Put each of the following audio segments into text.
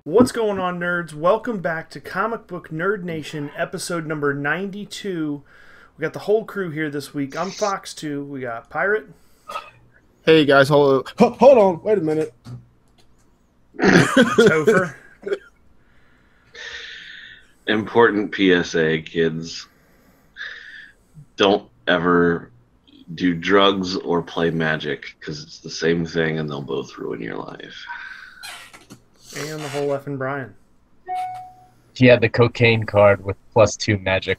What's going on, nerds? Welcome back to Comic Book Nerd Nation, episode number 92. We got the whole crew here this week. I'm Fox2. We got Pirate. Hey guys, hold on. Wait a minute. Topher. Important PSA, kids. Don't ever do drugs or play Magic, because it's the same thing and they'll both ruin your life. And the whole effing Brian. He had the cocaine card with +2 magic.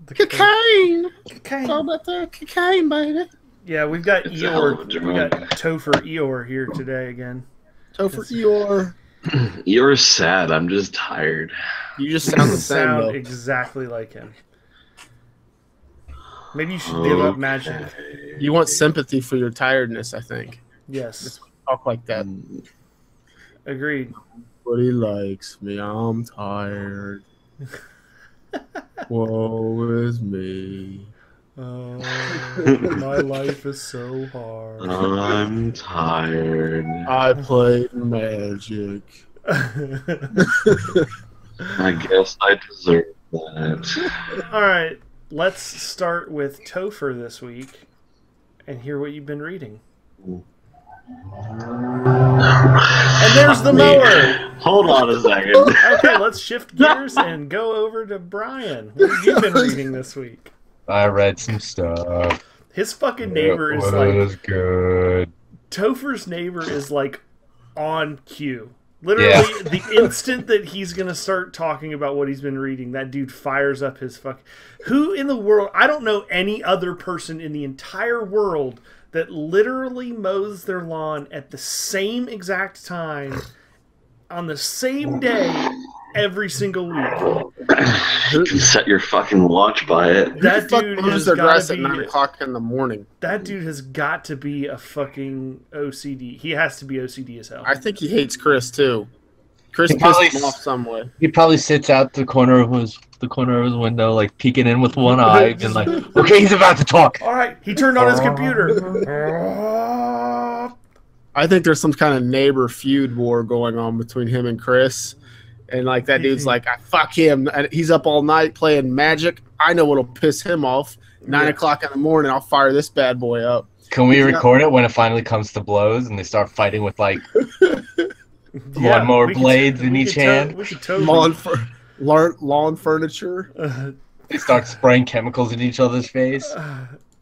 Cocaine! Cocaine. All about that cocaine, baby. Yeah, we've got It's a hell of a Eeyore. drug. We got Topher Eeyore here today again. Topher Eeyore. You're sad. I'm just tired. You just sound the same, Sound though. exactly like him. Maybe you should give up magic. You want sympathy for your tiredness, I think. Yes, Talk like that. agreed. But he likes me. I'm tired. Woe is me. Oh, my life is so hard. I'm tired. I played magic. I guess I deserve that. All right, let's start with Topher this week and hear what you've been reading. And there's the mower. Hold on a second. Okay, let's shift gears and go over to Brian. What have you been reading this week? I read some stuff. His fucking neighbor is It like was good. Topher's neighbor is like on cue. Literally, Yeah. the instant that he's gonna start talking about what he's been reading, that dude fires up his fuck. Who in the world? I don't know any other person in the entire world that literally mows their lawn at the same exact time on the same day every single week. You can set your fucking watch by it. Who That the fuck dude mows has their gotta grass at be- 9 o'clock in the morning? That dude has got to be a fucking OCD. He has to be OCD as hell. I think he hates Chris, too. Chris He pissed probably him off some way. He probably sits out the corner of his window, like peeking in with one eye, and like, okay, he's about to talk. All right, he turned on his computer. I think there's some kind of neighbor feud war going on between him and Chris. And like that dude's like, I fuck him. And he's up all night playing Magic. I know what'll piss him off. 9 o'clock in the morning, I'll fire this bad boy up. Can we record it when it finally comes to blows and they start fighting with like lawnmower we could- blades in we each could hand? We could totally. Lawn furniture. They start spraying chemicals in each other's face.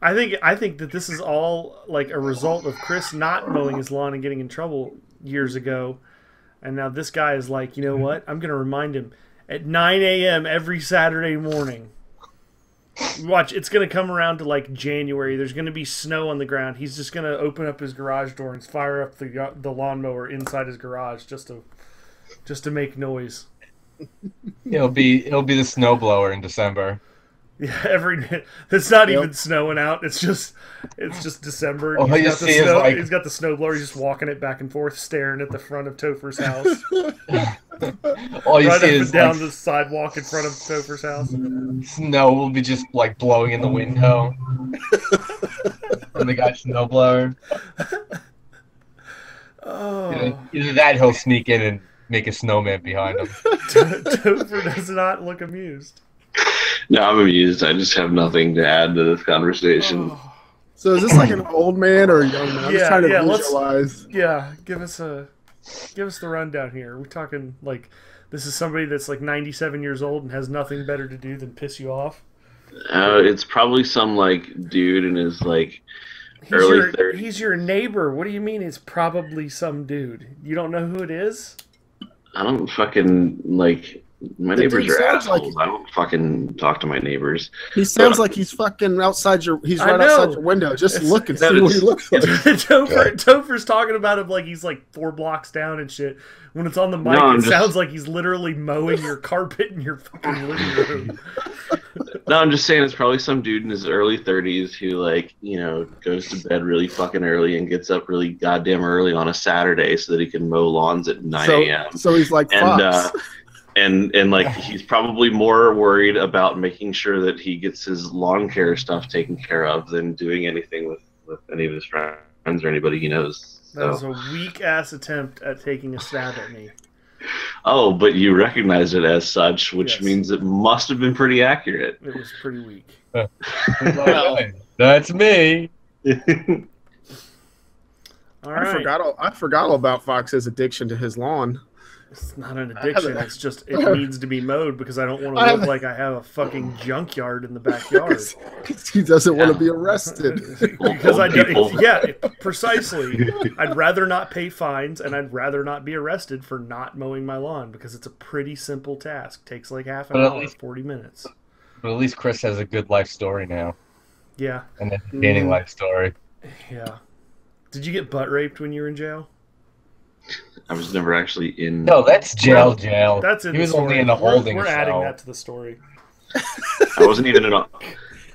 I think that this is all like a result of Chris not mowing his lawn and getting in trouble years ago, and now this guy is like, you know what? I'm gonna remind him at 9 a.m. every Saturday morning. Watch, it's gonna come around to like January. There's gonna be snow on the ground. He's just gonna open up his garage door and fire up the lawnmower inside his garage just to make noise. It'll be the snowblower in December. Yeah, it's not even snowing out. It's just December. All you see is, like- He's got the snowblower. He's just walking it back and forth, staring at the front of Topher's house. All you Right see up and is down like, the sidewalk in front of Topher's house. snow will be just like blowing in the window. And the guy's snowblower. Oh, Either that, he'll sneak in and make a snowman behind him. Topher does not look amused. No, I'm amused. I just have nothing to add to this conversation. Oh, So is this like an old man or a young man? I'm just Yeah, trying to yeah, let's- visualize. yeah, give us the rundown here. We're talking like this is somebody that's like 97 years old and has nothing better to do than piss you off. It's probably some like dude in his like early 30s. He's your neighbor. What do you mean it's probably some dude? You don't know who it is? I don't fucking like. My The neighbors dude are sounds like- assholes. I don't fucking talk to my neighbors. He sounds like he's fucking outside your. He's I right know. outside your window. Just It's- look and that see what is- he looks like. Topher's talking about him like he's like 4 blocks down and shit. When it's on the mic, No, I'm it just- sounds like he's literally mowing your carpet in your fucking living room. No, I'm just saying it's probably some dude in his early 30s who, like, you know, goes to bed really fucking early and gets up really goddamn early on a Saturday so that he can mow lawns at 9 a.m. So he's like Fox. And like he's probably more worried about making sure that he gets his lawn care stuff taken care of than doing anything with any of his friends or anybody he knows. That was So. a weak ass attempt at taking a stab at me. Oh, but you recognized it as such, which Yes. means it must have been pretty accurate. It was pretty weak. That's me. All right. I forgot all about Fox's addiction to his lawn. It's not an addiction. It's just it needs to be mowed because I don't want to look like I have a fucking junkyard in the backyard. He doesn't want to be arrested. Because I People. precisely. I'd rather not pay fines and I'd rather not be arrested for not mowing my lawn because it's a pretty simple task. Takes like half an But at hour, least- 40 minutes. But at least Chris has a good life story now. Yeah, An entertaining life story. yeah. Did you get butt raped when you were in jail? I was never actually in. No, that's jail. That's in He was the story. only in a holding We're cell. adding that to the story. I wasn't even in a.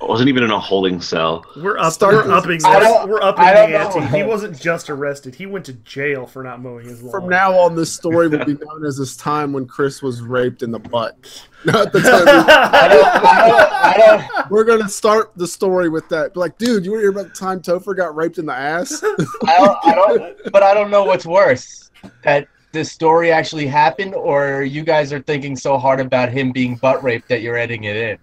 I wasn't even in a holding cell. We're Start upping this. we're upping I the don't know. ante. He wasn't just arrested. He went to jail for not mowing his lawn. From now on, this story will be known as this time when Chris was raped in the butt. Not the time. I don't, We're gonna start the story with that. Be like, dude, you want to hear about the time Topher got raped in the ass? but I don't know what's worse. That this story actually happened, or you guys are thinking so hard about him being butt raped that you're editing it in.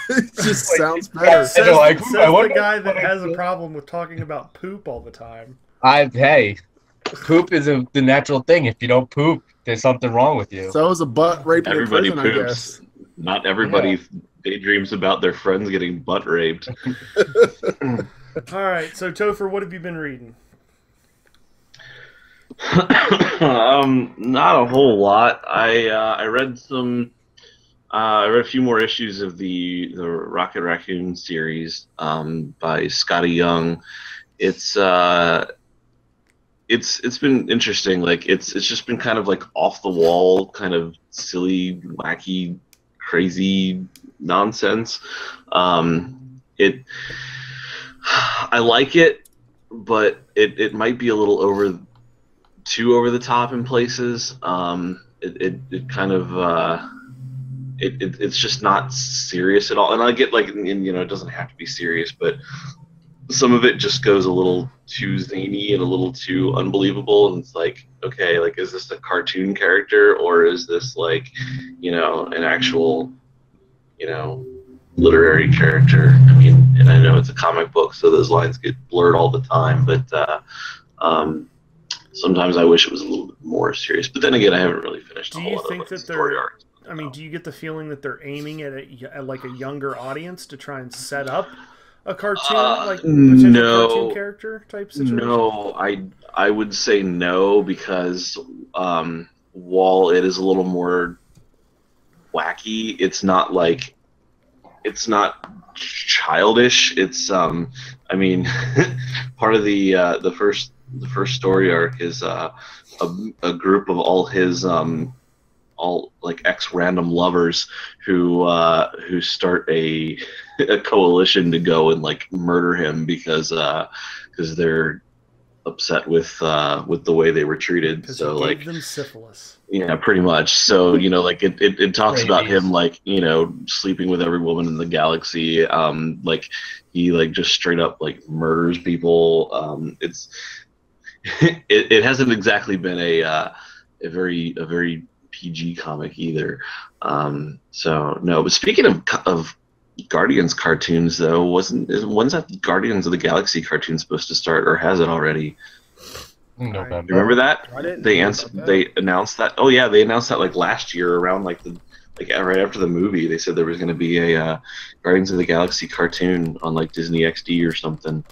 It just sounds better. Says, They're like, says I wonder the guy that what has a I- problem with talking about poop all the time. Hey, poop is the natural thing. If you don't poop, there's something wrong with you. So it was a butt rape in Everybody prison, I poops. guess. Not everybody daydreams about their friends getting butt raped. All right, so Topher, what have you been reading? Not a whole lot. I read some. I read a few more issues of the Rocket Raccoon series by Scotty Young. It's been interesting. Like it's just been kind of like off the wall, kind of silly, wacky, crazy nonsense. I like it, but it might be a little too over the top in places. It kind of it's just not serious at all. And I get like, it doesn't have to be serious, but some of it just goes a little too zany and a little too unbelievable. And it's like, okay, like, is this a cartoon character or is this like, an actual, literary character? I mean, and I know it's a comic book, so those lines get blurred all the time, but sometimes I wish it was a little bit more serious. But then again, I haven't really finished Do a you whole lot think of that story they're- arcs. I mean, do you get the feeling that they're aiming at like a younger audience to try and set up a cartoon, like potential no. cartoon character type situation? No, I would say no, because while it is a little more wacky, it's not childish. It's I mean, part of the first story arc is a group of all his all like ex-random lovers who start a coalition to go and like murder him because they're upset with the way they were treated. Because So he like, gave them syphilis. yeah, pretty much. So like it talks about Rabies. him like sleeping with every woman in the galaxy. Like he like just straight up like murders people. It's it hasn't exactly been a very PG comic either. So no. But speaking of Guardians cartoons, though, when's that Guardians of the Galaxy cartoon supposed to start, or has it already? November. You remember that? I didn't They know about that. they announced that. Oh yeah, they announced that like last year around like right after the movie. They said there was going to be a Guardians of the Galaxy cartoon on like Disney XD or something.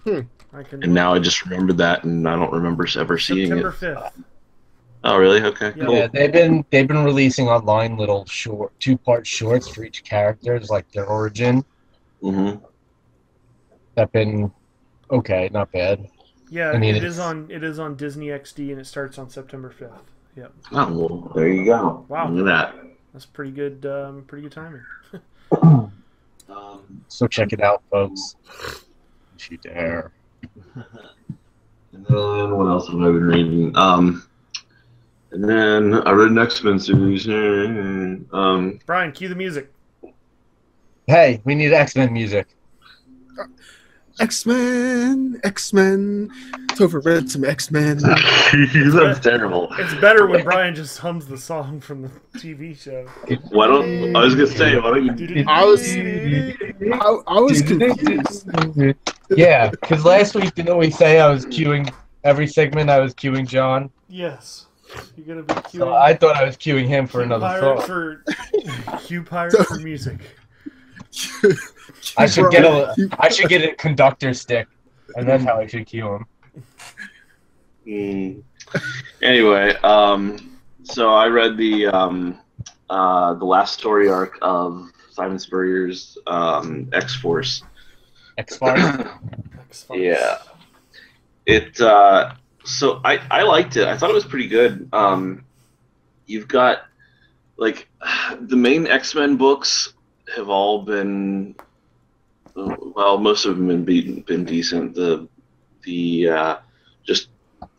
I can. And now I just remembered that, and I don't remember ever seeing September it. 5th. Oh really? Okay. Yeah. Cool. Yeah, they've been releasing online little short 2-part shorts for each character, it's like their origin. hmm That've been okay, not bad. Yeah, I mean, it is it's- on Disney XD and it starts on September 5th. Yep, Oh well, there you go. Wow. Look at that's pretty good timing. that. So check it out, folks. If you dare. And then what else have I been reading? And then I read an X-Men series. Brian, cue the music. Hey, we need X-Men music. X-Men, X-Men, Topher read some X-Men. That's terrible. It's better when Brian just hums the song from the TV show. Why don't I was gonna say why don't you? I was confused. Yeah, because last week didn't we say I was queuing every segment? I was queuing John. Yes. You're gonna be queuing. So I thought I was queuing him for another song. Cue Pirate for music. I should get a conductor stick, and that's how I should cue him. Anyway, so I read the last story arc of Simon Spurrier's X-Force. X-Files? Yeah. It so I liked it. I thought it was pretty good. You've got like the main X-Men books have all been well, most of them have been decent. The just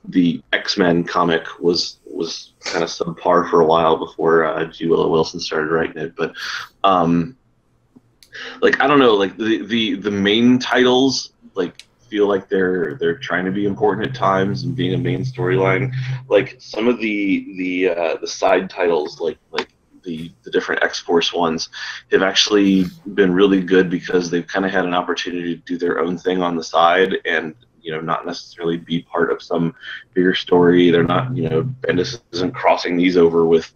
the X-Men comic was kind of subpar for a while before G. Willow Wilson started writing it, but like I don't know, like the main titles like feel like they're trying to be important at times and being a main storyline. Like some of the side titles, like the different X-Force ones, have actually been really good because they've kind of had an opportunity to do their own thing on the side and not necessarily be part of some bigger story. They're not, Bendis isn't crossing these over with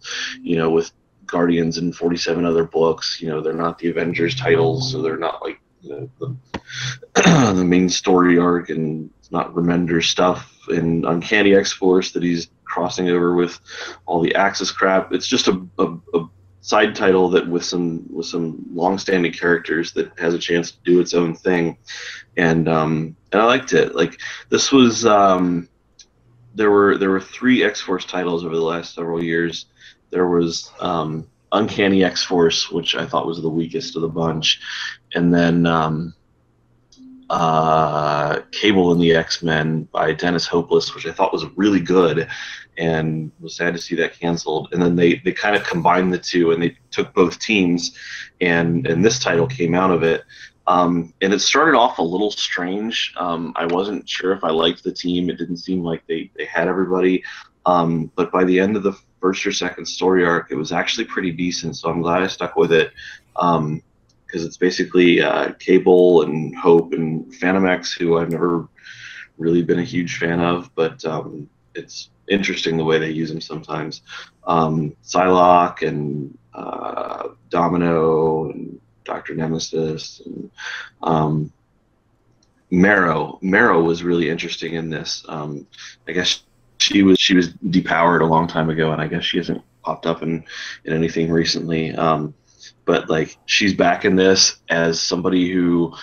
Guardians and 47 other books. They're not the Avengers titles, so they're not like the main story arc, and it's not Remender stuff in Uncanny X-Force that he's crossing over with all the Axis crap. It's just a side title that with some long-standing characters that has a chance to do its own thing, and I liked it. Like this was there were 3 X-Force titles over the last several years. There was Uncanny X-Force, which I thought was the weakest of the bunch, and then Cable and the X-Men by Dennis Hopeless, which I thought was really good, and was sad to see that canceled. And then they kind of combined the two, and they took both teams, and this title came out of it. And it started off a little strange. I wasn't sure if I liked the team. It didn't seem like they had everybody. But by the end of the first or second story arc, it was actually pretty decent. So I'm glad I stuck with it. Because it's basically Cable and Hope and Phantom X, who I've never really been a huge fan of, but it's interesting the way they use them sometimes. Psylocke and Domino and Dr. Nemesis and Marrow. Marrow was really interesting in this. I guess she was depowered a long time ago, and I guess she hasn't popped up in anything recently. But like she's back in this as somebody who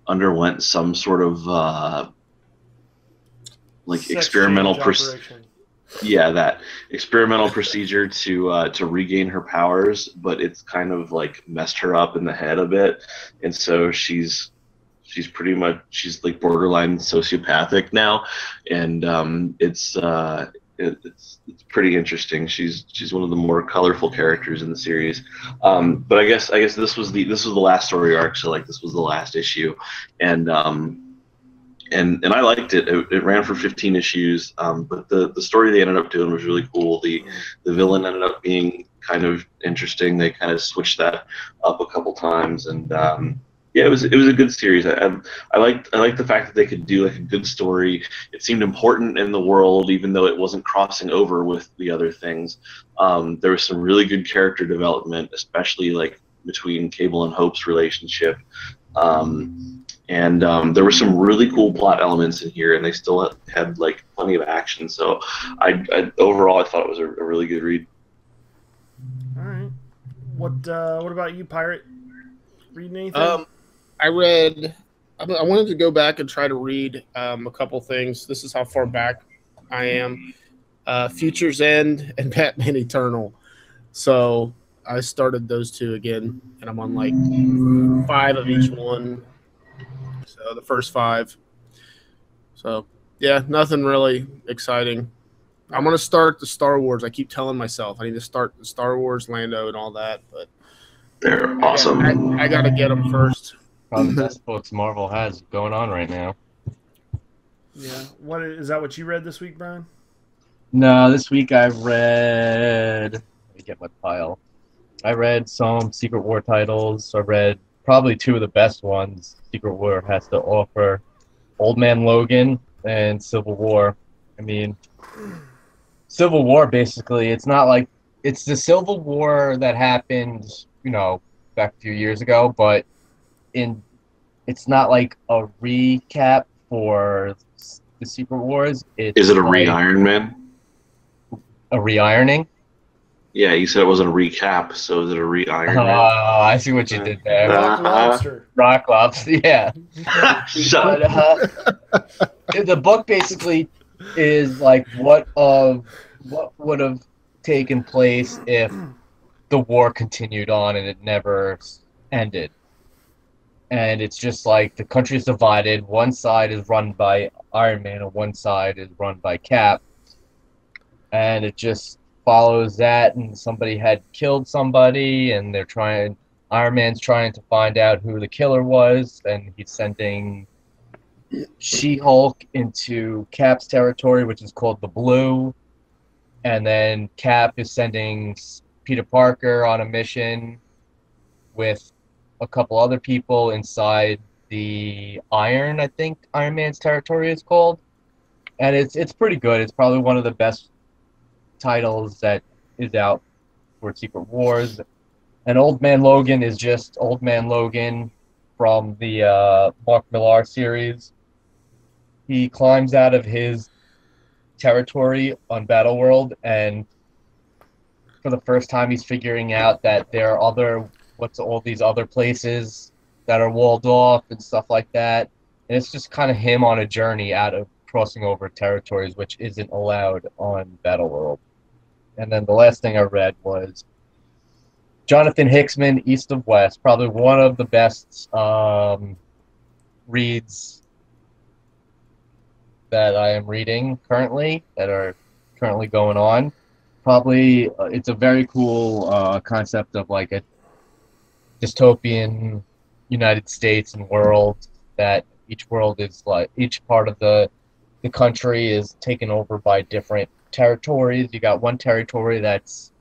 underwent some sort of like experimental experimental procedure to regain her powers, but it's kind of like messed her up in the head a bit, and so she's like borderline sociopathic now, and it's pretty interesting. She's one of the more colorful characters in the series. But I guess this was the last story arc, so like this was the last issue, and I liked it. It ran for 15 issues, but the story they ended up doing was really cool. The villain ended up being kind of interesting. They kind of switched that up a couple times, and yeah, it was a good series. I liked the fact that they could do like a good story. It seemed important in the world, even though it wasn't crossing over with the other things. There was some really good character development, especially like between Cable and Hope's relationship. And there were some really cool plot elements in here, and they still had like plenty of action. So I overall I thought it was a really good read. All right. What about you, Pirate? Reading anything? I wanted to go back and try to read a couple things. This is how far back I am. Future's End and Batman Eternal. So I started those two again, and I'm on like 5 of each one. So the first 5. So yeah, nothing really exciting. I'm gonna start the Star Wars. I keep telling myself I need to start the Star Wars, Lando, and all that, but they're awesome. I gotta get them first. Probably the best books Marvel has going on right now. Yeah. What is that? What you read this week, Brian? No, this week I read. Let me get my pile. I read some Secret War titles. I read probably two of the best ones Secret War has to offer: Old Man Logan and Civil War. I mean, Civil War basically, it's not like it's the Civil War that happened, back a few years ago, but it's not like a recap for the Secret Wars. Is it a re-Iron Man? A re-ironing? Yeah, you said it wasn't a recap, so is it a re-Iron Oh, Man? I see what you did there. Rock Lobster. Rock Lobster, yeah. Shut But, the book basically is like what would have taken place if the war continued on and it never ended. And it's just like the country is divided. One side is run by Iron Man and one side is run by Cap. And it just follows that, and somebody had killed somebody, and Iron Man's trying to find out who the killer was, and he's sending She-Hulk into Cap's territory, which is called the Blue, and then Cap is sending Peter Parker on a mission with a couple other people inside the Iron, I think Iron Man's territory is called, and it's pretty good. It's probably one of the best titles that is out for Secret Wars. And Old Man Logan is just Old Man Logan from the Mark Millar series. He climbs out of his territory on Battleworld, and for the first time he's figuring out that there are all these other places that are walled off and stuff like that. And it's just kind of him on a journey out of crossing over territories which isn't allowed on Battleworld. And then the last thing I read was Jonathan Hickman, East of West, probably one of the best reads that I am reading currently, that are currently going on. Probably it's a very cool concept of like a dystopian United States and world, that each world is like, each part of the country is taken over by different territories. You got one territory that's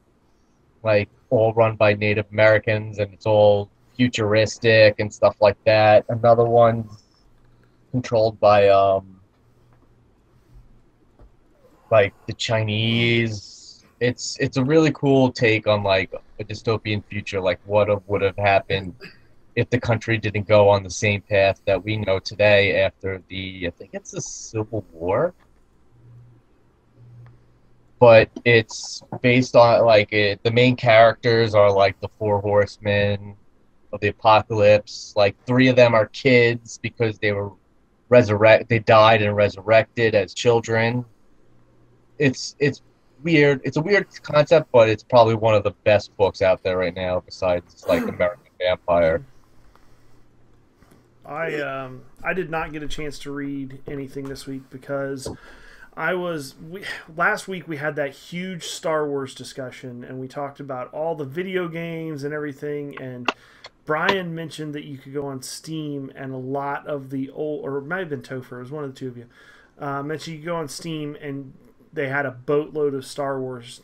like all run by Native Americans and it's all futuristic and stuff like that. Another one's controlled by like the Chinese. It's a really cool take on like a dystopian future, like what would have happened if the country didn't go on the same path that we know today after I think it's the Civil War. But it's based on the main characters are like the Four Horsemen of the Apocalypse. Like 3 of them are kids because they were they died and resurrected as children. It's weird. It's a weird concept, but it's probably one of the best books out there right now besides like American Vampire. I did not get a chance to read anything this week because last week we had that huge Star Wars discussion and we talked about all the video games and everything, and Brian mentioned that you could go on Steam and a lot of the old, or it might have been Topher, it was one of the two of you, mentioned you could go on Steam and they had a boatload of Star Wars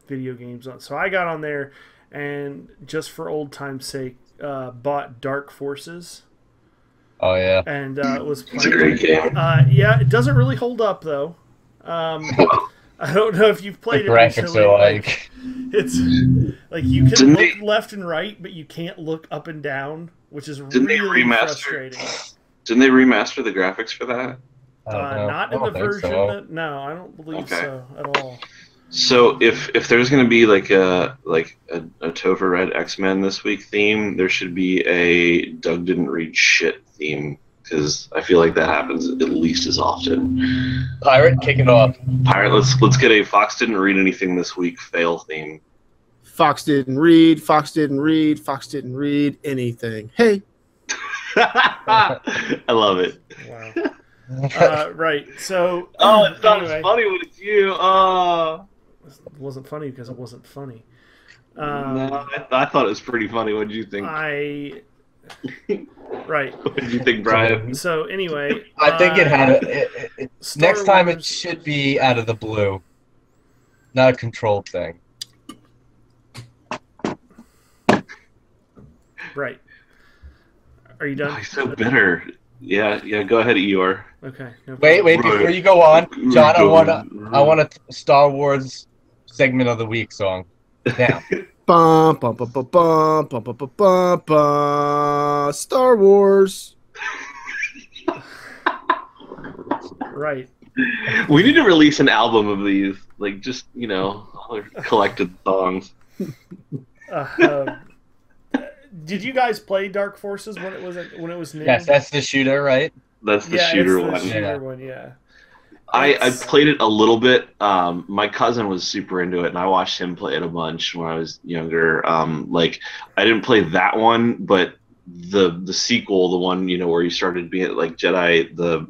video games on. So I got on there and just for old time's sake bought Dark Forces. Oh yeah, and it was playing. It's a great game. Yeah, it doesn't really hold up though. I don't know if you've played the it graphics recently. are like It's like you can look left and right, but you can't look up and down, which is really frustrating. Didn't they remaster the graphics for that? Not in the version that. No, I don't believe so at all. So if there's going to be like a Topher Red X-Men this week theme, there should be a Doug didn't read shit theme, because I feel like that happens at least as often. Pirate, kick it off. Pirate, let's get a Fox didn't read anything this week fail theme. Fox didn't read anything. Hey. I love it. Wow. Right. So. Oh, it's not anyway, as funny when it's you. It wasn't funny because it wasn't funny. No, I thought it was pretty funny. What did you think? Right. What did you think, Brian? So anyway, I think it had Star next time it Wars- should be out of the blue, not a controlled thing. Right. Are you Oh, done? he's so bitter. Yeah, go ahead, Eeyore. Okay. No Wait, problem. before you go on, John, I want a Star Wars segment of the week song. Now, Bum, bum, bum, bum, bum, bum, bum, bum, bum, bum. Star Wars. Right. We need to release an album of these, like just all their collected songs. Did you guys play Dark Forces when it was new? yes, that's the shooter, right? That's the yeah, shooter it's the one. shooter Yeah. one. Yeah. I It's- played it a little bit. My cousin was super into it, and I watched him play it a bunch when I was younger. Like I didn't play that one, but the sequel, the one where you started being like Jedi,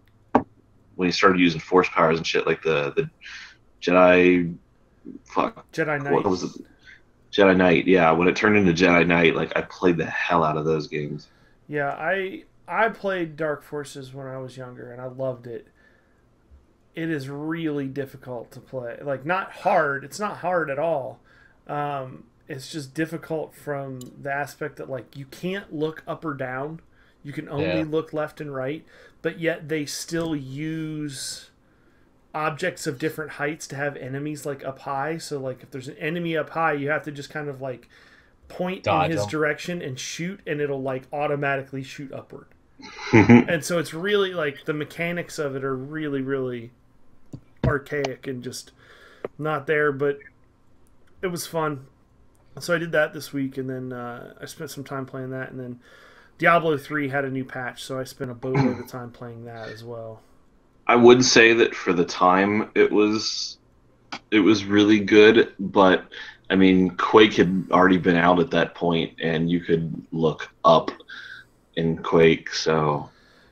when you started using force powers and shit, like the Jedi, fuck, Jedi Knight. what was it? Jedi Knight. Yeah, when it turned into Jedi Knight, like I played the hell out of those games. Yeah, I played Dark Forces when I was younger, and I loved it. It is really difficult to play. Like, not hard. It's not hard at all. It's just difficult from the aspect that, like, you can't look up or down. You can only look left and right. But yet they still use objects of different heights to have enemies, like, up high. So, like, if there's an enemy up high, you have to just kind of, like, point Dodge in his him. direction and shoot, and it'll, like, automatically shoot upward. And so it's really, like, the mechanics of it are really, really archaic and just not there, but it was fun. So I did that this week, and then I spent some time playing that, and then Diablo 3 had a new patch, so I spent a boatload of time playing that as well. I would say that for the time it was really good, but I mean Quake had already been out at that point, and you could look up in Quake, so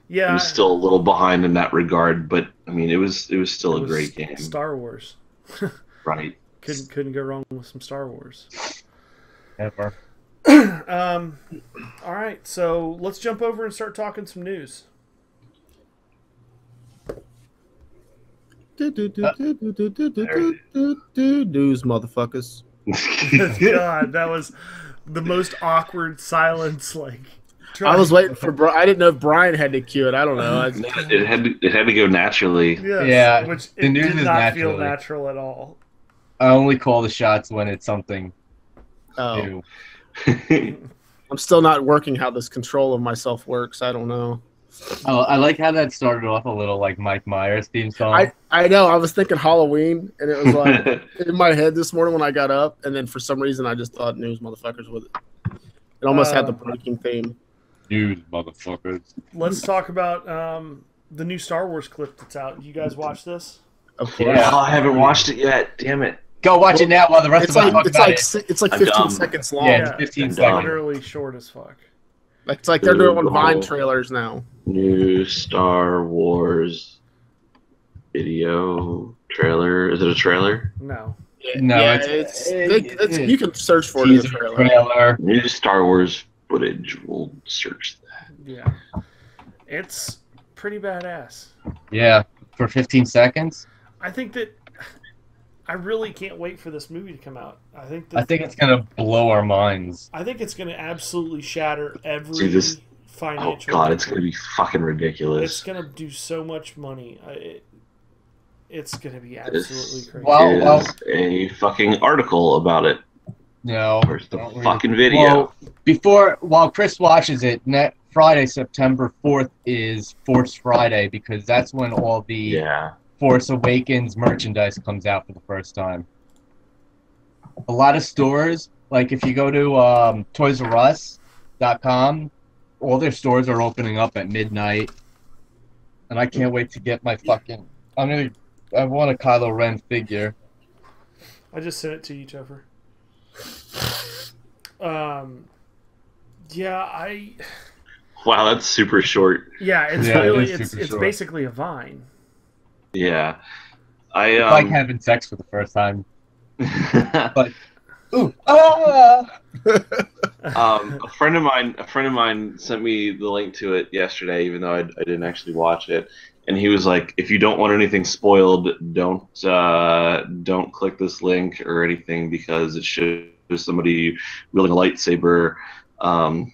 Yeah, it was still a little behind in that regard. But I mean it was still it a was great game, Star Wars. right? Couldn't go wrong with some Star Wars. Ever. All right, so let's jump over and start talking some news. News, motherfuckers. God, that was the most awkward silence. Like, I was waiting for. I didn't know if Brian had to cue it. I don't know. It had to go naturally. Yes, Yeah, which the it news did is not feel naturally. natural at all. I only call the shots when it's something Oh, new. I'm still not working how this control of myself works. I don't know. Oh, I like how that started off a little like Mike Myers theme song. I know. I was thinking Halloween, and it was like in my head this morning when I got up, and then for some reason I just thought news, motherfuckers, with it. It almost had the breaking theme. News, motherfuckers. Let's talk about the new Star Wars clip that's out. You guys watch this? Of course. Yeah. Oh, I haven't watched it yet. Damn it. Go watch it now while the rest It's of us like talk it's about like it. it's like I'm 15 dumb. seconds long. Yeah, Yeah, it's 15 it's seconds. literally short as fuck. It's like they're doing Ooh. Vine trailers now. New Star Wars video trailer. Is it a trailer? No. No, yeah, it's you can search for it in the Teaser trailer. trailer. New Star Wars footage. We'll search that. Yeah. It's pretty badass. Yeah, for 15 seconds. I think that I really can't wait for this movie to come out. I think It's gonna blow our minds. I think it's going to absolutely shatter every See, this- Oh financial. god, it's record. gonna be fucking It's ridiculous. going to do so much money. It's going to be absolutely This crazy. Wow. is a fucking article about it. No. Where's the don't read fucking it. video? Well, while Chris watches it, Friday, September 4th is Force Friday because that's when all the Yeah. Force Awakens merchandise comes out for the first time. A lot of stores, like if you go to ToysRUs.com, all their stores are opening up at midnight, and I can't wait to get my fucking. I want a Kylo Ren figure. I just sent it to you, Topher. Yeah, Wow, that's super short. it's Yeah, it really is it's super short. basically a Vine. Yeah. It's like having sex for the first time. I Ooh, ah! A friend of mine sent me the link to it yesterday, even though I didn't actually watch it. And he was like, "If you don't want anything spoiled, don't click this link or anything because it shows somebody wielding a lightsaber that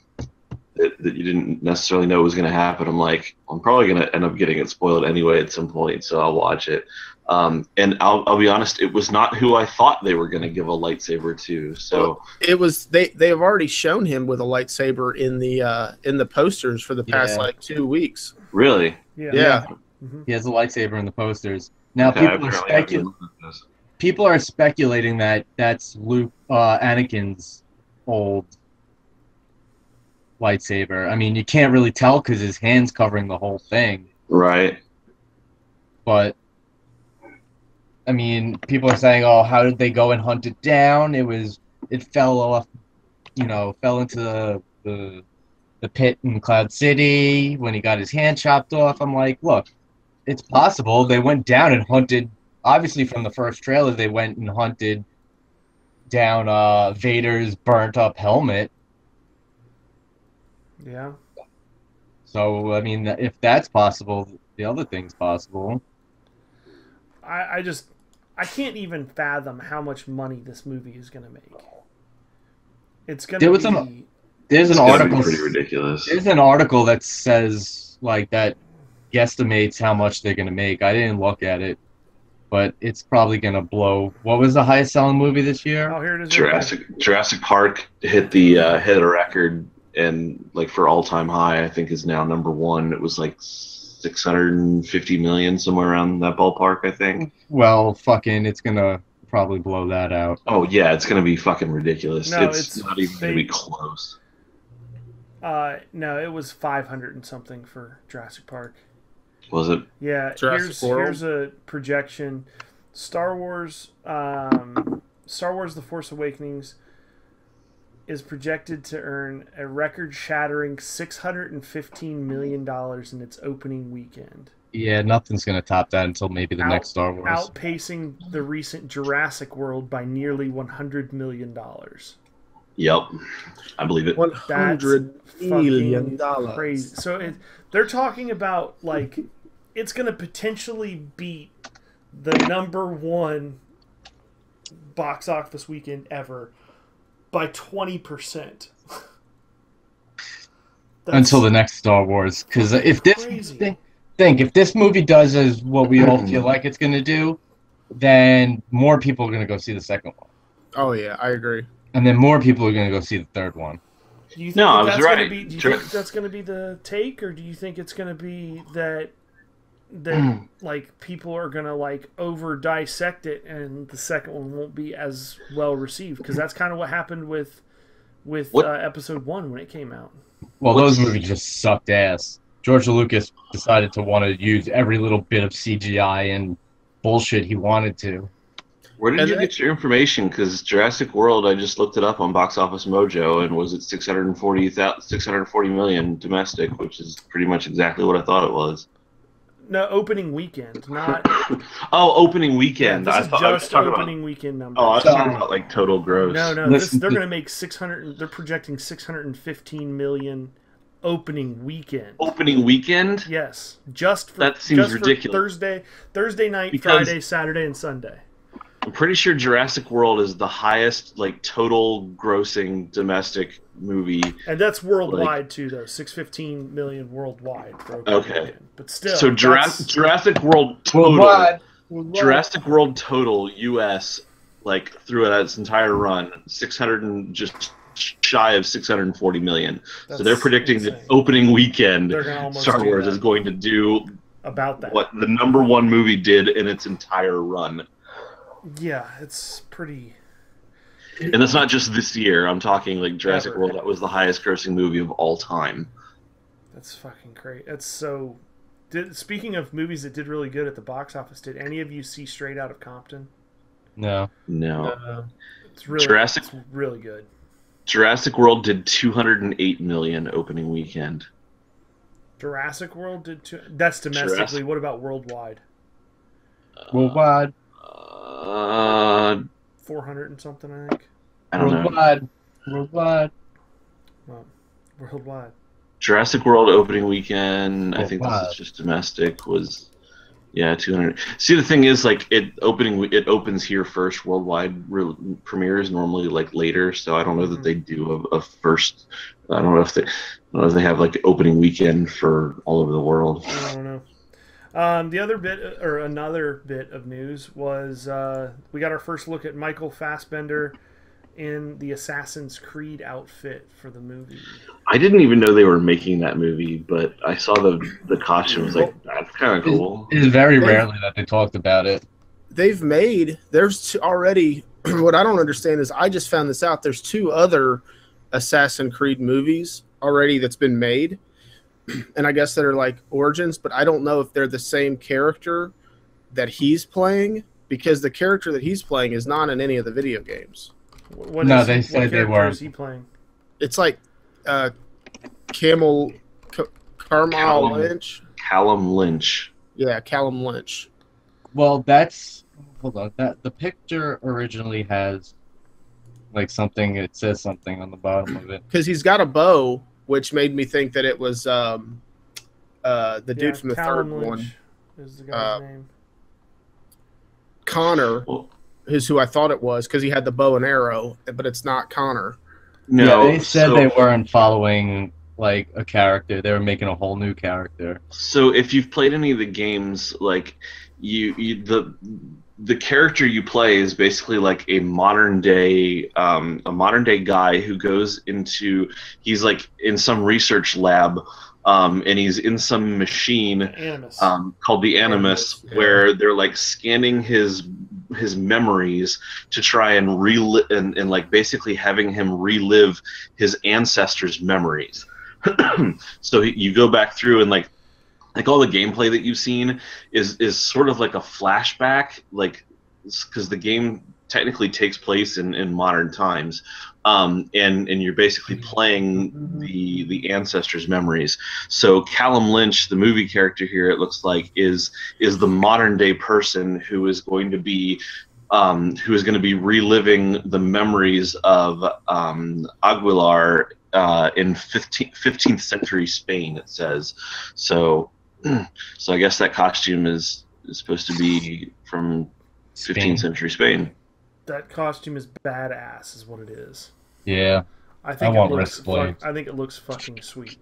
you didn't necessarily know was going to happen." I'm like, I'm probably going to end up getting it spoiled anyway at some point, so I'll watch it. And I'll be honest, it was not who I thought they were going to give a lightsaber to. So it was they have already shown him with a lightsaber in the posters for the past like 2 weeks. really, Yeah. Mhm. He has a lightsaber in the posters. Now Okay, people are speculating that that's Anakin's old lightsaber. I mean, you can't really tell because his hand's covering the whole thing. right. But I mean, people are saying, "Oh, how did they go and hunt it down? It fell off, fell into the pit in Cloud City when he got his hand chopped off." I'm like, look, it's possible they went down and hunted. Obviously, from the first trailer, they went and hunted down Vader's burnt up helmet. Yeah. So, I mean, if that's possible, the other thing's possible. I can't even fathom how much money this movie is going to make. It's going There to was be... There's an It's gotta be article. pretty ridiculous. There's an article that says like that guesstimates how much they're gonna make. I didn't look at it, but it's probably gonna blow. What was the highest selling movie this year? Oh, here it is. Jurassic Park hit a record, and like for all time high, I think is now number one. It was like 650 million, somewhere around that ballpark, I think. Well, fucking, it's gonna probably blow that out. Oh yeah, it's gonna be fucking ridiculous. No, it's not even gonna be close. No, it was 500 and something for Jurassic Park. Was it? Yeah, here's a projection. Star Wars The Force Awakens is projected to earn a record-shattering $615 million in its opening weekend. Yeah, nothing's gonna top that until maybe the next Star Wars. Outpacing the recent Jurassic World by nearly $100 million. Yep, I believe it. $100 million. Crazy. So they're talking about like it's going to potentially beat the #1 box office weekend ever by 20%. Until the next Star Wars, because if crazy. if this movie does as what we all feel like it's gonna do, then more people are gonna go see the second one. Oh yeah, I agree. And then more people are going to go see the third one. Do you think No, I was that's right. Gonna be, do you think that's going to be the take, or do you think it's going to be that like people are going to like over dissect it, and the second one won't be as well received? Because that's kind of what happened with Episode 1 when it came out. Well, those movies just sucked ass. George Lucas decided to want to use every little bit of CGI and bullshit he wanted to. Where did you get your information? Because Jurassic World, I just looked it up on Box Office Mojo, and was at 640 million domestic, which is pretty much exactly what I thought it was. No, opening weekend, not. Oh, opening weekend. Yeah, this I thought I was just talking opening about. weekend numbers. Oh, I was talking about like total gross. No, they're going to make 600. They're projecting 615 million opening weekend. Opening weekend? Yes, just for that seems ridiculous. Thursday night, Because Friday, Saturday, and Sunday. I'm pretty sure Jurassic World is the highest like total grossing domestic movie, and that's worldwide too, though. 615 million worldwide. For okay, weekend. But still, so Jurassic World total, worldwide. Jurassic World total U.S. like throughout its entire run, 600 and just shy of 640 million. So they're predicting insane. that opening weekend, Star Wars is going to do about that. What the #1 movie did in its entire run. Yeah, it's pretty. And that's not just this year. I'm talking like Jurassic World. That was the highest grossing movie of all time. That's fucking great. That's so. Speaking of movies that did really good at the box office, did any of you see Straight Outta Compton? No. It's really it's really good. Jurassic World did 208 million opening weekend. Jurassic World did too. That's domestically. What about worldwide? Worldwide. 400 and something, I think. I don't know. Worldwide. Well, worldwide. Jurassic World opening weekend, I think this Wow. is just domestic, was 200. See, the thing is, like, it opens here first. Worldwide premieres normally like later, so I don't know that they do a first. I don't know if they have like opening weekend for all over the world. I don't know. The other bit, or another bit of news was we got our first look at Michael Fassbender in the Assassin's Creed outfit for the movie. I didn't even know they were making that movie, but I saw the costume. I was like, that's kind of cool. It's very rarely that they talked about it. There's already, what I don't understand is I just found this out. There's 2 other Assassin's Creed movies already that's been made. And I guess that are like Origins, but I don't know if they're the same character that he's playing, because the character that he's playing is not in any of the video games. No, they said they What weren't. is he playing? It's like Carmel Lynch. Callum Lynch. Yeah, Callum Lynch. Well, hold on. The picture originally has like something. It says something on the bottom of it. Because he's got a bow, which made me think that it was the dude from the Callum third Lynch one. is the guy's name. Connor Well, is who I thought it was, because he had the bow and arrow, but it's not Connor. no, Yeah, they said so, they weren't following like a character. They were making a whole new character. So if you've played any of the games, like the character you play is basically like a modern day guy who goes into, he's like in some research lab, and he's in some machine Animus. called the Animus, Yeah. where they're like scanning his memories to try and relive and like basically having him relive his ancestors' memories. So you go back through and like all the gameplay that you've seen is sort of like a flashback, like, because the game technically takes place in modern times, and you're basically playing the ancestors' memories. So Callum Lynch, the movie character here, it looks like is the modern day person who is going to be reliving the memories of Aguilar in 15th century Spain, it says. So I guess that costume is supposed to be from 15th century Spain. That costume is badass, is what it is. Yeah. I think want it wrist looks. blades. I think it looks fucking sweet.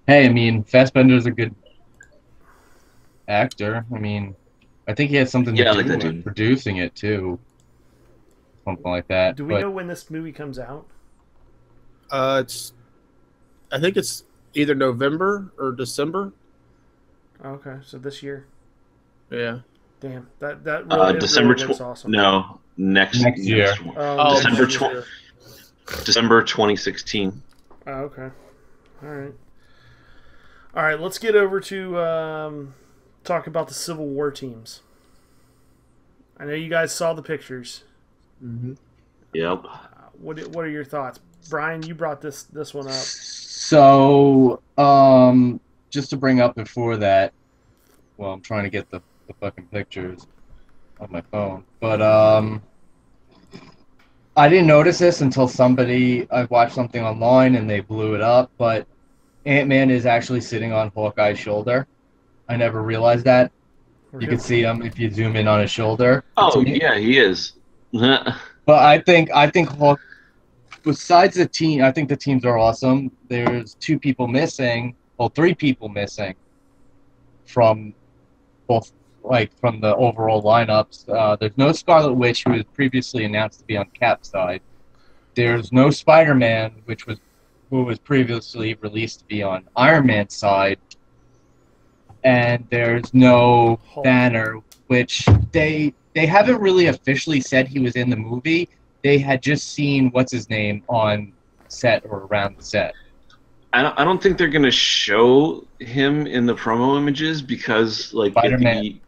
Hey, I mean, Fassbender's a good actor. I mean, I think he has something to Yeah, I do like that with dude. producing it too. Something like that. Do we But know when this movie comes out? I think it's either November or December. Okay, so this year. Yeah. Damn, that really, it December really looks awesome. No, next year. one. Oh, December next 20 year. December 2016. Oh, okay. All right. All right. Let's get over to talk about the Civil War teams. I know you guys saw the pictures. Mm-hmm. Yep. What are your thoughts, Brian? You brought this one up. So, just to bring up before that, well, I'm trying to get the fucking pictures on my phone, but I didn't notice this until I watched something online and they blew it up, but Ant-Man is actually sitting on Hawkeye's shoulder. I never realized that. You can see him if you zoom in on his shoulder. Oh yeah, he is. But I think Hawk, besides the team, I think the teams are awesome. There's 2 people missing, well, 3 people missing from both, like, from the overall lineups. There's no Scarlet Witch, who was previously announced to be on Cap's side. There's no Spider-Man, who was previously released to be on Iron Man's side. And there's no Hulk. Banner, which they haven't really officially said he was in the movie. They had just seen what's his name on set or around the set. I don't think they're gonna show him in the promo images because, like, Spider-Man.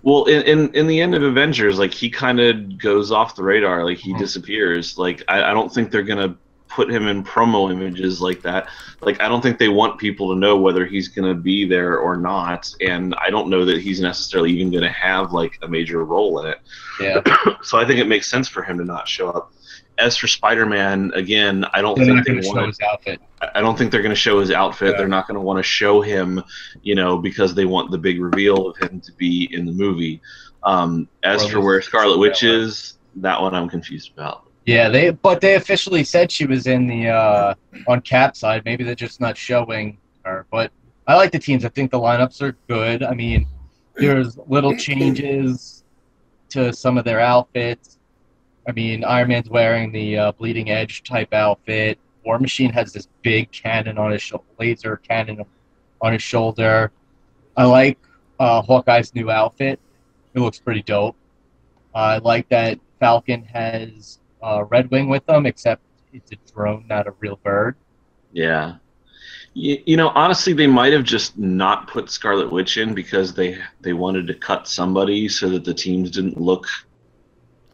well, in the end of Avengers, like, he kind of goes off the radar, like he disappears. Like, I don't think they're gonna put him in promo images like that. Like, I don't think they want people to know whether he's gonna be there or not, and I don't know that he's necessarily even gonna have like a major role in it. Yeah. So I think it makes sense for him to not show up as for Spider-Man, again, I don't They're think not they going to show want his outfit. I don't think they're going to show his outfit. Yeah. They're not going to want to show him, because they want the big reveal of him to be in the movie. As Or for where Scarlet Witch is, that one I'm confused about. Yeah, they officially said she was in the on Cap side. Maybe they're just not showing her. But I like the teams. I think the lineups are good. I mean, there's little changes to some of their outfits. I mean, Iron Man's wearing the Bleeding Edge type outfit. War Machine has this big cannon on his laser cannon on his shoulder. I like Hawkeye's new outfit. It looks pretty dope. I like that Falcon has Red Wing with them, except it's a drone, not a real bird. Yeah. Honestly, they might have just not put Scarlet Witch in because they wanted to cut somebody so that the teams didn't look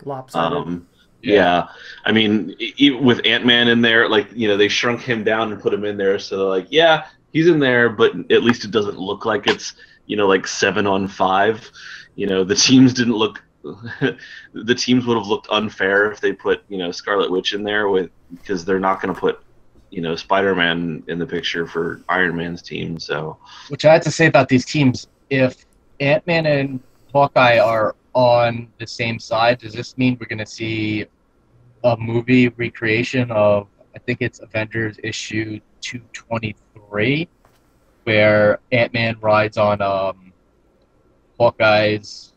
lopsided. Yeah. I mean, with Ant-Man in there, they shrunk him down and put him in there, so they're like, yeah, he's in there, but at least it doesn't look like it's, 7-on-5. The teams didn't look the teams would have looked unfair if they put, Scarlet Witch in there because they're not going to put, Spider-Man in the picture for Iron Man's team. So, which I have to say about these teams, if Ant-Man and Hawkeye are on the same side, does this mean we're going to see a movie recreation of, I think it's Avengers issue 223, where Ant-Man rides on Hawkeye's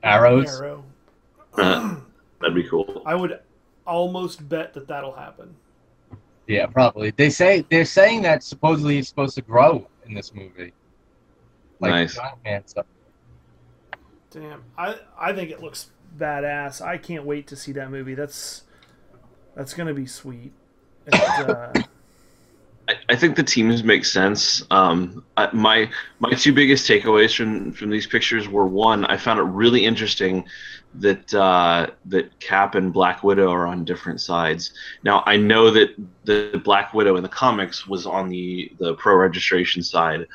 arrows? Arrow. That'd be cool. I would almost bet that that'll happen. Yeah, probably. They're saying that supposedly he's supposed to grow in this movie. Nice. Giant Man stuff. Damn, I think it looks badass. I can't wait to see that movie. That's gonna be sweet. I think the teams make sense. My two biggest takeaways from these pictures were, one, I found it really interesting that Cap and Black Widow are on different sides. Now, I know that the Black Widow in the comics was on the pro registration side.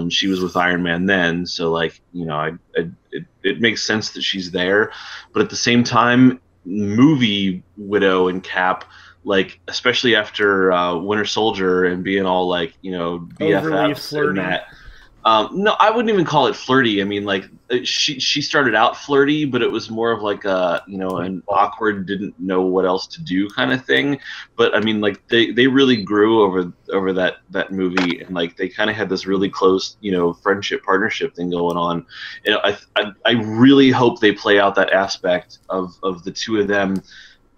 She was with Iron Man then, so it makes sense that she's there. But at the same time, movie Widow and Cap, especially after Winter Soldier and being all BFFs and that. No, I wouldn't even call it flirty. I mean, she started out flirty, but it was more of an awkward, didn't know what else to do kind of thing. But I mean, they really grew over that movie, and they kind of had this really close, friendship partnership thing going on. I really hope they play out that aspect of the two of them.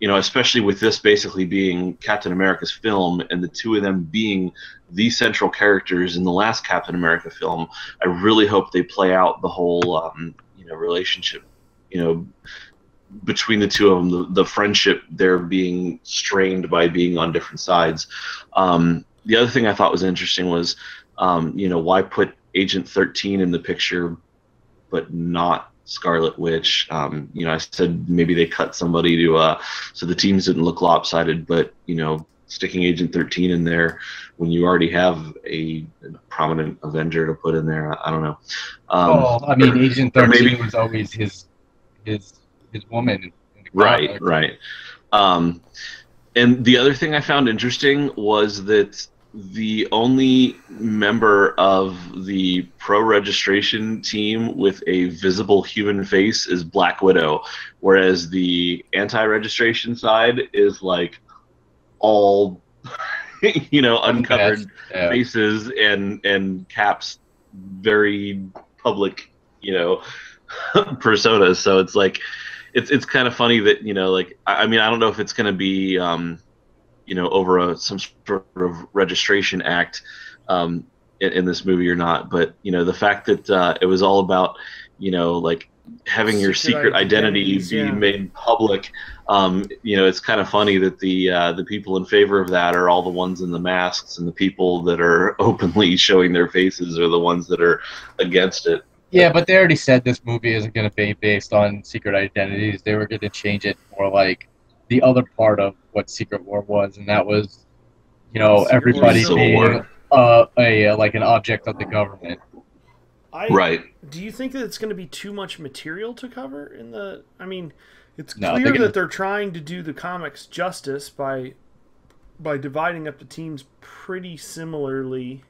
Especially with this basically being Captain America's film and the two of them being the central characters in the last Captain America film, I really hope they play out the whole, relationship, between the two of them, the friendship there being strained by being on different sides. The other thing I thought was interesting was, why put Agent 13 in the picture but not Scarlet Witch? I said maybe they cut somebody to so the teams didn't look lopsided, but sticking Agent 13 in there when you already have a prominent Avenger to put in there, I don't know. I mean, Agent 13 was always his woman. In the right. And the other thing I found interesting was that the only member of the pro registration team with a visible human face is Black Widow, whereas the anti-registration side is all uncovered faces and Cap's very public personas. So it's kind of funny that I mean, I don't know if it's going to be over some sort of registration act in this movie or not, but the fact that it was all about having your secret identity be made public, it's kind of funny that the people in favor of that are all the ones in the masks, and the people that are openly showing their faces are the ones that are against it. Yeah, but they already said this movie isn't going to be based on secret identities. They were going to change it more like the other part of what Secret War was, and that was, everybody being an object of the government. Right. Do you think that it's going to be too much material to cover in the? I mean, It's No, clear they're gonna- that they're trying to do the comics justice by dividing up the teams pretty similarly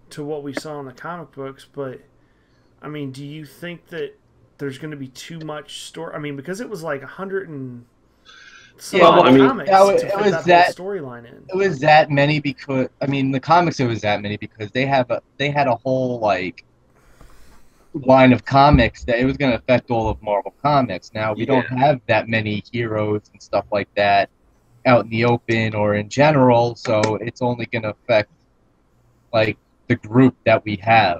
to what we saw in the comic books. But I mean, do you think that there's going to be too much story? I mean, because it was like 100 and some Yeah, odd well, I mean, comics yeah, to it fit was that that- whole storyline in. It was that many because I mean the comics it was that many because they had a whole like line of comics that it was going to affect all of Marvel Comics. Now we don't have that many heroes and stuff like that out in the open or in general, so it's only going to affect like the group that we have,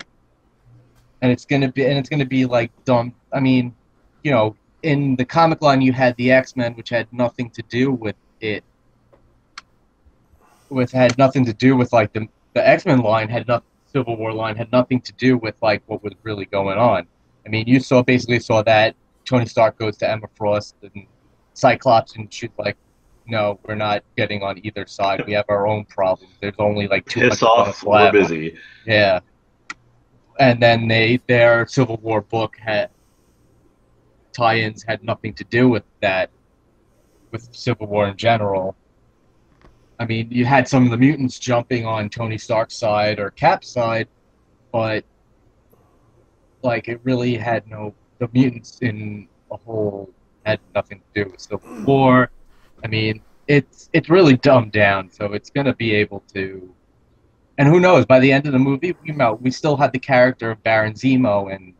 and it's going to be like dumb. I mean, you know, in the comic line you had the X-Men, which had nothing to do with it. Had nothing to do with like the X-Men line had nothing. Civil War line had nothing to do with like what was really going on. I mean, you basically saw that Tony Stark goes to Emma Frost and Cyclops, and she's like, "No, we're not getting on either side. We have our own problems. There's only like 200 Piss off. We're left." busy. Yeah, and then their Civil War book had tie-ins had nothing to do with that, with Civil War in general. I mean, you had some of the mutants jumping on Tony Stark's side or Cap's side, but like it really had the mutants in a whole had nothing to do with Civil War. I mean, it's really dumbed down, so it's gonna be able to. And who knows? By the end of the movie, we still had the character of Baron Zemo and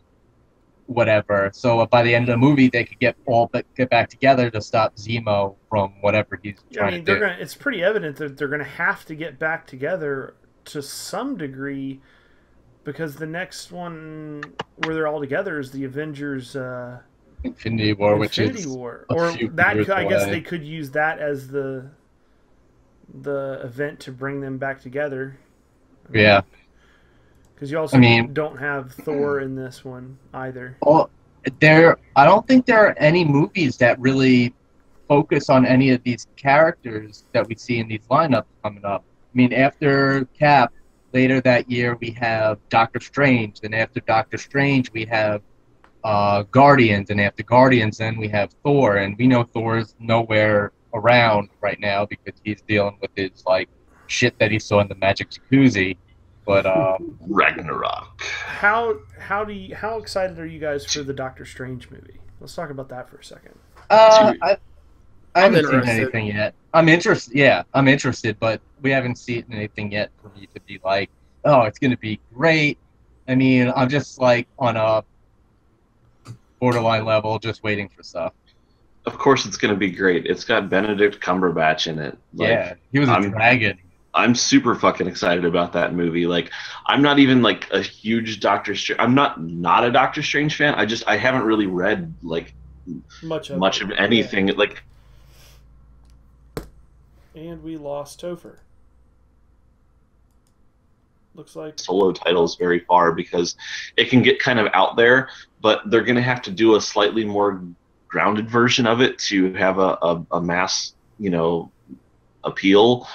whatever. So by the end of the movie, they could get back together to stop Zemo from whatever he's trying to do. It's pretty evident that they're gonna have to get back together to some degree, because the next one where they're all together is the Avengers Infinity War, which is Infinity War, or that I guess they could use that as the event to bring them back together. Yeah. Because you also don't have Thor in this one either. Well, I don't think there are any movies that really focus on any of these characters that we see in these lineups coming up. I mean, after Cap, later that year we have Doctor Strange, and after Doctor Strange we have Guardians, and after Guardians then we have Thor, and we know Thor's nowhere around right now because he's dealing with his like shit that he saw in the Magic Jacuzzi. But Ragnarok. How excited are you guys for the Doctor Strange movie? Let's talk about that for a second. I haven't seen anything yet. I'm interested. Yeah, I'm interested, but we haven't seen anything yet for me to be like, oh, it's gonna be great. I mean, I'm just like on a borderline level, just waiting for stuff. Of course, it's going to be great. It's got Benedict Cumberbatch in it. Like, yeah, he was a dragon. I'm super fucking excited about that movie. Like, I'm not even like a huge Doctor Strange. I'm not a Doctor Strange fan. I haven't really read like much of anything. Yeah. Like, and we lost Topher. Looks like solo titles very far because it can get kind of out there, but they're going to have to do a slightly more grounded version of it to have a mass, appeal.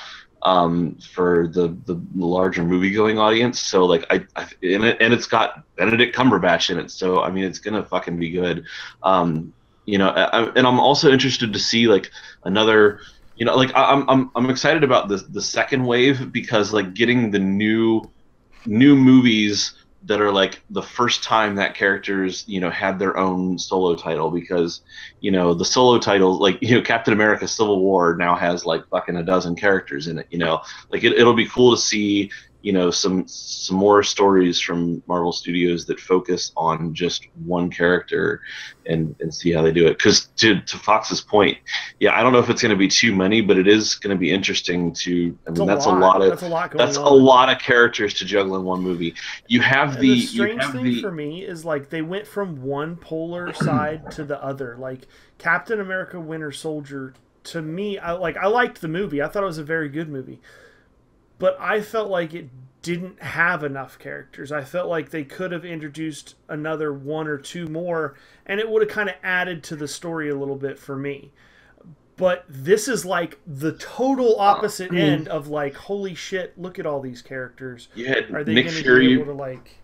For the larger movie going audience. So like and it's got Benedict Cumberbatch in it. So I mean it's gonna fucking be good. And I'm also interested to see like another. I'm excited about the second wave because like getting the new movies that are like the first time that characters had their own solo title, because the solo titles like Captain America Civil War now has like fucking a dozen characters in it. Like it'll be cool to see some more stories from Marvel Studios that focus on just one character and see how they do it. Because to Fox's point, yeah, I don't know if it's going to be too many, but it is going to be interesting to. I mean, that's a lot of characters to juggle in one movie. You have the strange thing for me is like they went from one polar side to the other. Like Captain America: Winter Soldier, to me, I liked the movie. I thought it was a very good movie. But I felt like it didn't have enough characters. I felt like they could have introduced another one or two more, and it would have kind of added to the story a little bit for me. But this is like the total opposite end of like, holy shit, look at all these characters. Are they going to be able to like...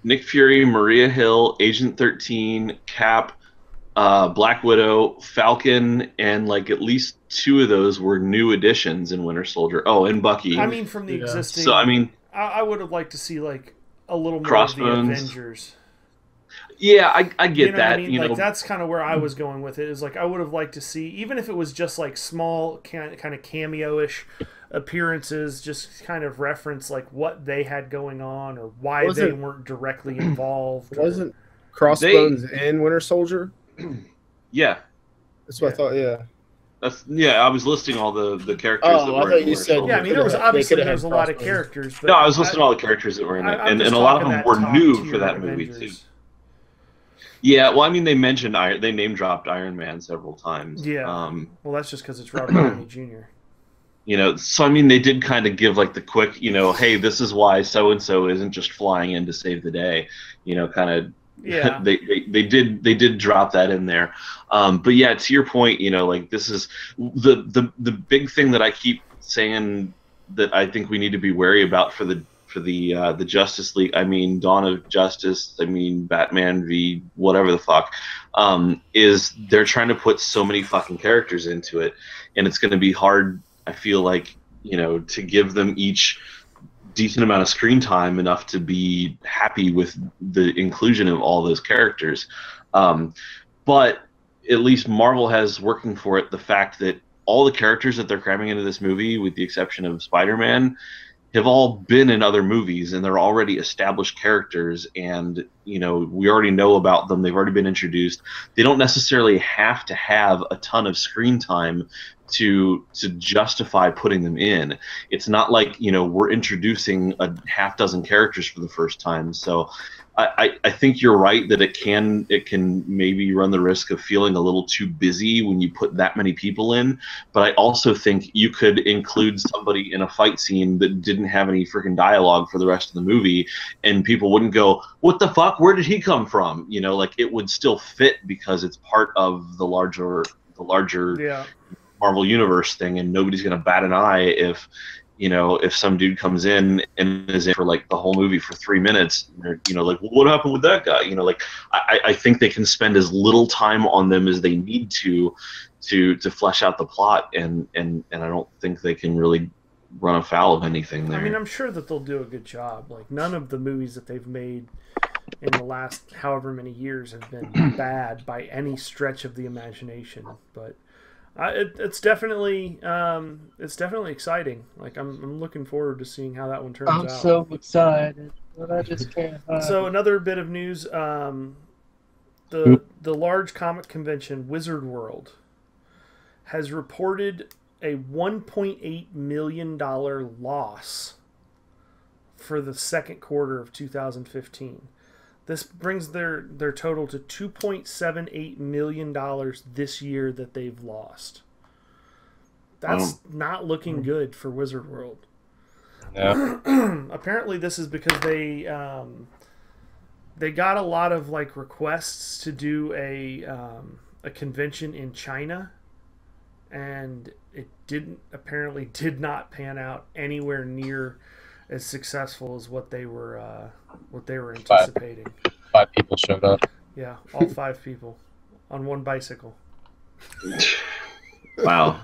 Nick Fury, Maria Hill, Agent 13, Cap, Black Widow, Falcon, and like at least 2 of those were new additions in Winter Soldier. Oh, and Bucky. I mean, from the Yeah. existing. So I mean, I would have liked to see like a little more of the Crossbones. Avengers. yeah, I get You know that. what I mean? You Like know, that's kind of where I was going with it. Is like I would have liked to see, even if it was just like small kind of cameo-ish appearances, just kind of reference like what they had going on or why Was they it- weren't directly involved. Wasn't Crossbones in Winter Soldier? yeah. That's what I thought. Yeah. I was listing all the characters. Oh, that I were thought in you Winter said- Soldier. Yeah, I mean, there was They obviously could've there's a had lot of Crossbones. characters. But No, I was listing all the characters that were in it, I'm and just a lot of talking them that were top new tier for that movie too. Avengers. Yeah, well, I mean, they mentioned they name dropped Iron Man several times. Yeah. Well, that's just because it's Robert Downey Jr. You know, so I mean, they did kind of give like the quick, you know, hey, this is why so and so isn't just flying in to save the day. You know, kind of. Yeah. they did drop that in there, but yeah, to your point, you know, like this is the big thing that I keep saying that I think we need to be wary about for the Justice League. I mean, Dawn of Justice. I mean, Batman v whatever the fuck. Is they're trying to put so many fucking characters into it, and it's going to be hard. I feel like, you know, to give them each decent amount of screen time enough to be happy with the inclusion of all those characters. But at least Marvel has working for it the fact that all the characters that they're cramming into this movie, with the exception of Spider-Man, have all been in other movies, and they're already established characters, and you know, we already know about them. They've already been introduced. They don't necessarily have to have a ton of screen time to justify putting them in. It's not like, you know, we're introducing a half dozen characters for the first time. So I think you're right that it can maybe run the risk of feeling a little too busy when you put that many people in. But I also think you could include somebody in a fight scene that didn't have any freaking dialogue for the rest of the movie, and people wouldn't go, "What the fuck? Where did he come from?" You know, like it would still fit because it's part of the larger Yeah. Marvel Universe thing, and nobody's gonna bat an eye if, you know, if some dude comes in and is in for like the whole movie for 3 minutes, you know, like, well, what happened with that guy? You know, like I think they can spend as little time on them as they need to flesh out the plot, and I don't think they can really run afoul of anything there. I mean, I'm sure that they'll do a good job. Like, none of the movies that they've made in the last however many years have been bad by any stretch of the imagination. But it's definitely exciting. Like, I'm looking forward to seeing how that one turns out. I'm so excited, but I just can't. So another bit of news: the large comic convention Wizard World has reported a $1.8 million loss for the second quarter of 2015. This brings their total to $2.78 million this year that they've lost. That's not looking good for Wizard World. Yeah. Apparently, this is because they got a lot of like requests to do a convention in China, and it did not pan out anywhere near as successful as what they were anticipating. 5 people showed up. Yeah, all 5 people on one bicycle. Wow.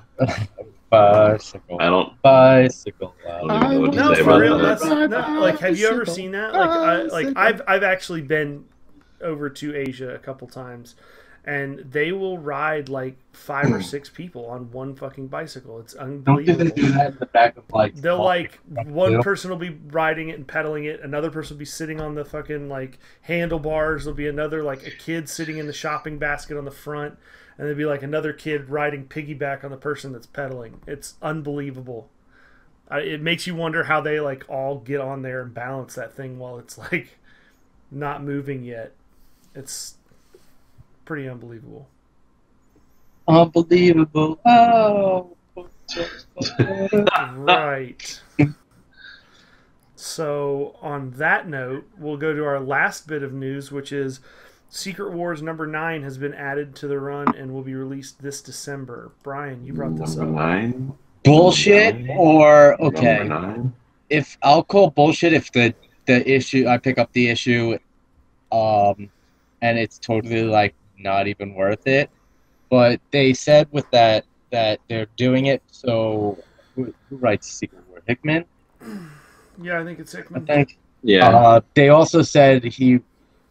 Bicycle. I don't Bicycle. even know what to No, say for about real. that. That's no, like. Have you ever seen that? I've actually been over to Asia a couple times, and they will ride like 5 or 6 people on one fucking bicycle. It's Don't unbelievable. they do that in the back of like? They'll like one Yeah. person will be riding it and pedaling it, another person will be sitting on the fucking like handlebars. There'll be another like a kid sitting in the shopping basket on the front, and there'll be like another kid riding piggyback on the person that's pedaling. It's unbelievable. It makes you wonder how they like all get on there and balance that thing while it's like not moving yet. It's pretty unbelievable. Unbelievable. Oh. Right. So, on that note, we'll go to our last bit of news, which is Secret Wars number 9 has been added to the run and will be released this December. Brian, you brought this Number up. 9. Bullshit or okay. Number 9. If I'll call bullshit if the issue I pick up the issue, and it's totally like not even worth it. But they said with that they're doing it. So who writes Secret War? Hickman, Yeah, I think it's I Hickman. think. Yeah. They also said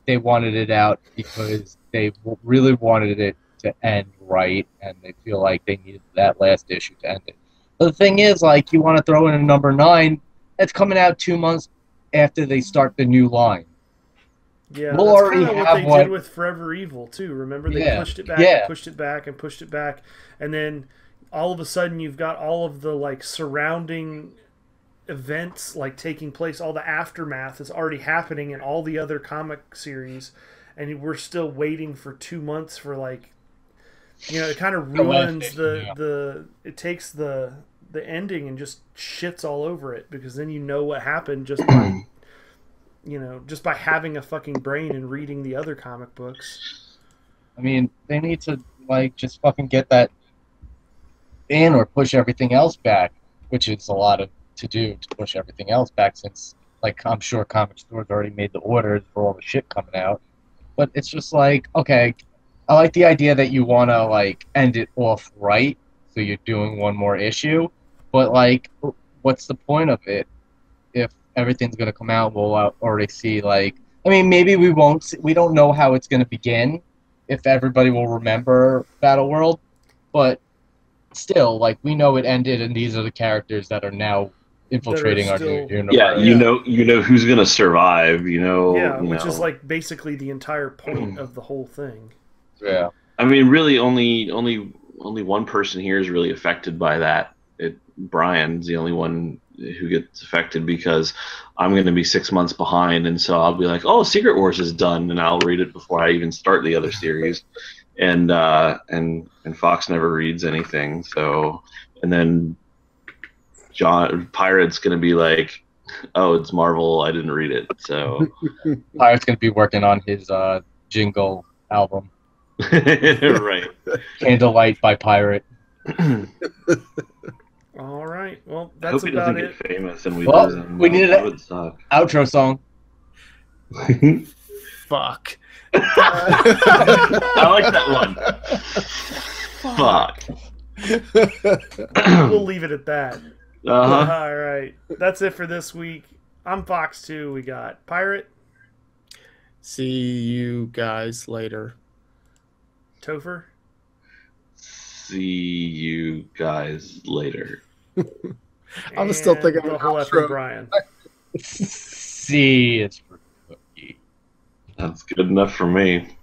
they wanted it out because they really wanted it to end right, and they feel like they needed that last issue to end it. But the thing is, like, you want to throw in a number 9 that's coming out 2 months after they start the new line. Yeah, We'll that's already kind of what have they what- did with Forever Evil too. Remember, they Yeah, pushed it back, yeah. and pushed it back, and pushed it back, and then all of a sudden you've got all of the like surrounding events like taking place. All the aftermath is already happening in all the other comic series, and we're still waiting for 2 months for like, you know, it kind of The last ruins issue, yeah. it takes the ending and just shits all over it, because then you know what happened just by you know, just by having a fucking brain and reading the other comic books. I mean, they need to like just fucking get that in or push everything else back, which is a lot of to do to push everything else back since, like, I'm sure comic stores already made the orders for all the shit coming out. But it's just like, okay, I like the idea that you want to like end it off right, so you're doing one more issue. But like, what's the point of it if everything's gonna come out? We'll already see. Like, I mean, maybe we won't. We don't know how it's gonna begin. If everybody will remember Battle World, but still, like, we know it ended, and these are the characters that are now infiltrating our new still- universe. Yeah, you know who's gonna survive. Yeah, which know. is like basically the entire point of the whole thing. Yeah. I mean, really, only one person here is really affected by that. Brian's the only one who gets affected because I'm going to be 6 months behind, and so I'll be like, "Oh, Secret Wars is done," and I'll read it before I even start the other series. And Fox never reads anything. So, and then Pirate's going to be like, "Oh, it's Marvel. I didn't read it." So, Pirate's gonna be working on his jingle album, right. Candlelight by Pirate. All right, well, I hope that's he doesn't about get it. famous and we Well, lose him. we needed That it. would suck. Outro song. Fuck. I like that one. Fuck. We'll leave it at that. Uh-huh. All right, that's it for this week. I'm Fox 2. We got Pirate, See you guys later. Topher, See you guys later. I'm still and thinking of the an whole outro. effing Brian. C is for cookie. That's good enough for me.